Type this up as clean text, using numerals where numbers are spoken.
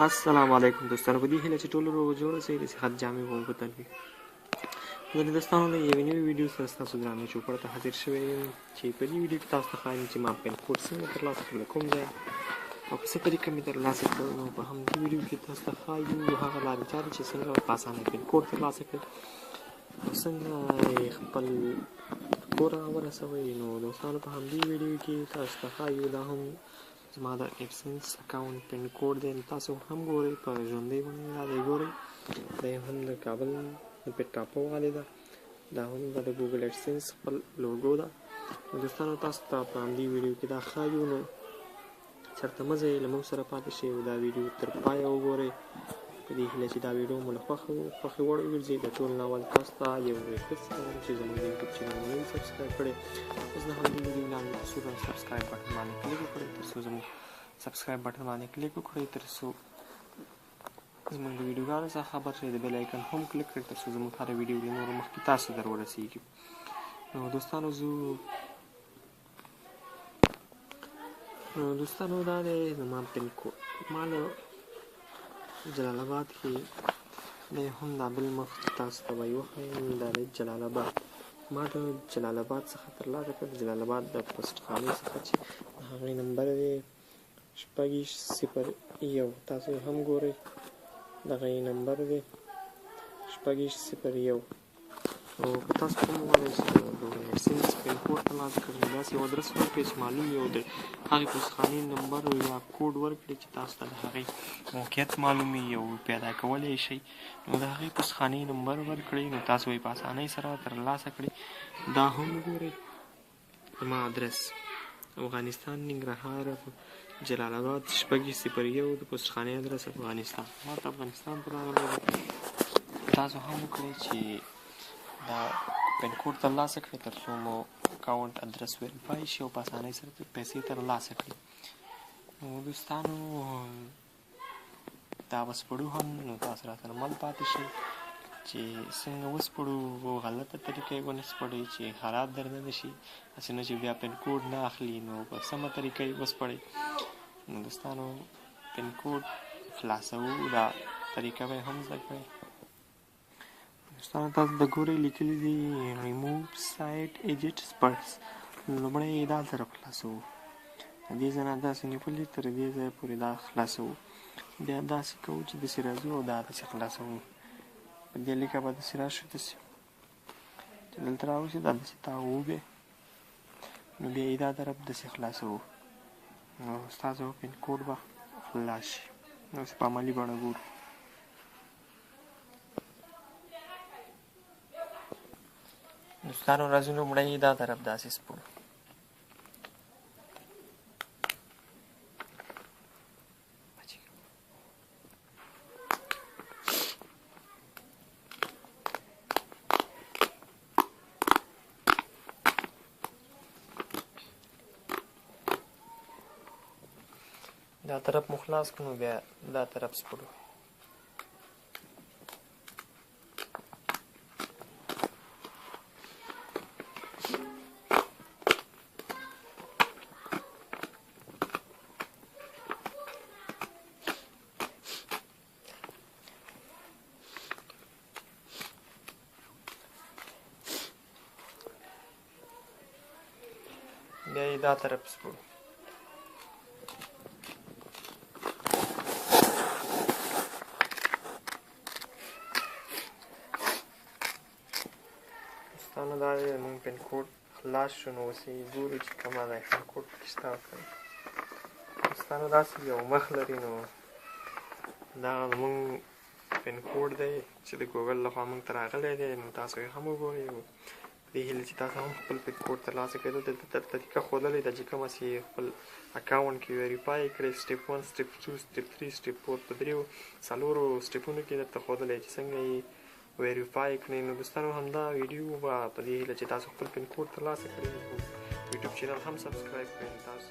السلام علیکم دوستانو، په دې هیله چې ټول روغ جوړ اوسئ، د صحت جامې به مو په تن وي. زه د دوستانو د یوې نوې ویډیو سره ستاسو درانه چوپړ ته حاضر شوی یم چې په دې ویډیو کې تاسو ته ښایم چې ما پین کوډ څنګه ترلاسه کړ، له کوم ځای او په څه طریقه مې ترلاسه کړ. نو په همدې ویډیو کې تاسو ته ښایو هغه لارې چارې چې څنګه په اسانه پین کوډ ترلاسه کړئ او څنګه یې خپل کوره ورسوئ. نو دوستانو په همدې ویډیو کې تاسو ته ښایو دا هم زما د ایپسنس اکاونټ پین کوډ دی. تاسو هم ګورئ، په ژوندۍ بڼه دا دی ګورئ. دا هم د کابل د پیټ ټاپو والی ده، دا هم د ګوګل ایپسنس خپل لوګو ده. نو دوستانو تاسو ته په همدې ویډیو کې دا ښایو، نو چېرته مه ځئ، له موږ سره پاتې شئ او دا ویډیو تر پایه وګورئ. په دې هیله چې دا ویډیو مو له خوښې وړ وګرځي. د ټول نه اول تاسو ته یو ریکویسټ کوم چې زموږ د یوټیوب چینل مو نه وي سبسکرايب کړی، اوس د همدې ویډیو لاندې په سور سبسکرايب بټن باندې کلیک وکړئ، تر څو زموږ سبسکرايب بټن باندې کلیک وکړئ تر څو زموږ د ویډیوګانو څخه خبر شئ. د بیل آیکن هم کلیک کړئ تر څو زموږ هره ویډیو له نورو مخکې تاسو در ورسیږي. نو دوستانو دا دی زما پین کوډ. ما له جلال آباد کې دی هم دا بل مخ تاسو ته به یې وښایم. دا دی جلال آباد. ما د جلال آباد څخه ترلاسه کړ، د جلال آباد د پوسټ خانې څخه چې د هغې نمبر دی 601. تاسو یې هم ګورئ، دغه یې نمبر دی 601. او که تاسو کوم وغواړئ چې د ایپسنس پین کوډ ترلاسه کړئ، نو داسې یو ادرس ورکړئ چې معلوم وي او د هغې پوستخانې نمبر یا کوډ ورکړئ چې تاسو ته د هغې موقعیت معلوم وي او پیدا کولی یې شئ. نو د هغې پوستخانې نمبر ورکړئ، نو تاسو یې په اسانۍ سره ترلاسه کړئ. دا هم وګورئ، زما ادرس افغانستان، ننګرهار، جلال آباد 601 د پوستخانې ادرس افغانستان. ما ته افغانستان ته راغلی دی. تاسو هم وکړئ چې دا پین کوډ ترلاسه کړئ تر څو مو اکاونټ ادرس ویریفای شي او په اسانۍ سره پیسې ترلاسه کړئ. نو دوستانو دا وسپړو هم، نو تاسو راسره مل پاتې شئ چې څنګه وسپړو په غلطه طریقه یې ونه سپړئ چې خراب درنه نه شي، هسې نه چې بیا پین کوډ نه اخلي. نو په سمه طریقه یې وسپړئ. نو دوستانو پین کوډ خلاصوو، دا طریقه به یې هم زده کړئ. دوستانو تاسو د ګورئ لیکلي دي ریموو سایټ ایجټس بټس. لومړی یې دا طرف خلاصوو، د دې ځای نه داسې نیولي تر دې ځایه پورې دا خلاصوو. بیا داسې کوو چې داسې راځو او دا داسې خلاصوو. په دې لیکه به داسې راشو، داسې چې دلته راوشي دا داسې تاوو بیا، نو بیا یې دا طرف داسې خلاصوو. نو ستاسو پین کوډ به خلاص شي. نو په عملي بڼه ګورو. دوستانو راځو لومړی دا طرف داسې سپړو. دا طرف مو خلاص کړو، بیا دا طرف سپړو. بیا یې دا طرف سپړو. دوستانو دا دی زموږ پین کوډ خلاص شو. نو اوس یې ګورو چې کومه دا پین کوډ پکې شته او که نه. دوستانو داسې یو مخ لري. نو دا زموږ پین کوډ دی چې د ګوګل لخوا موږ ته راغلی دی. نو تاسو یې هم وګورئ. په دې هیله چې تاسو هم خپل پین کوډ ترلاسه کړئ. دلته طریقه ښودلې ده چې کومه چې خپل اکاونټ کې ویریفای کړئ. سټپ 1، سټپ 2، سټپ 3، سټپ 4 په څلورو سټپونو کې درته ښودلی چې څنګه یې ویریفای کړئ. نو دوستانو همدا ویډیو به په دې هیله چې تاسو خپل پین کوډ ترلاسه کړئ. یوټیوب چینل هم سبسکرايب کړئ. تاسو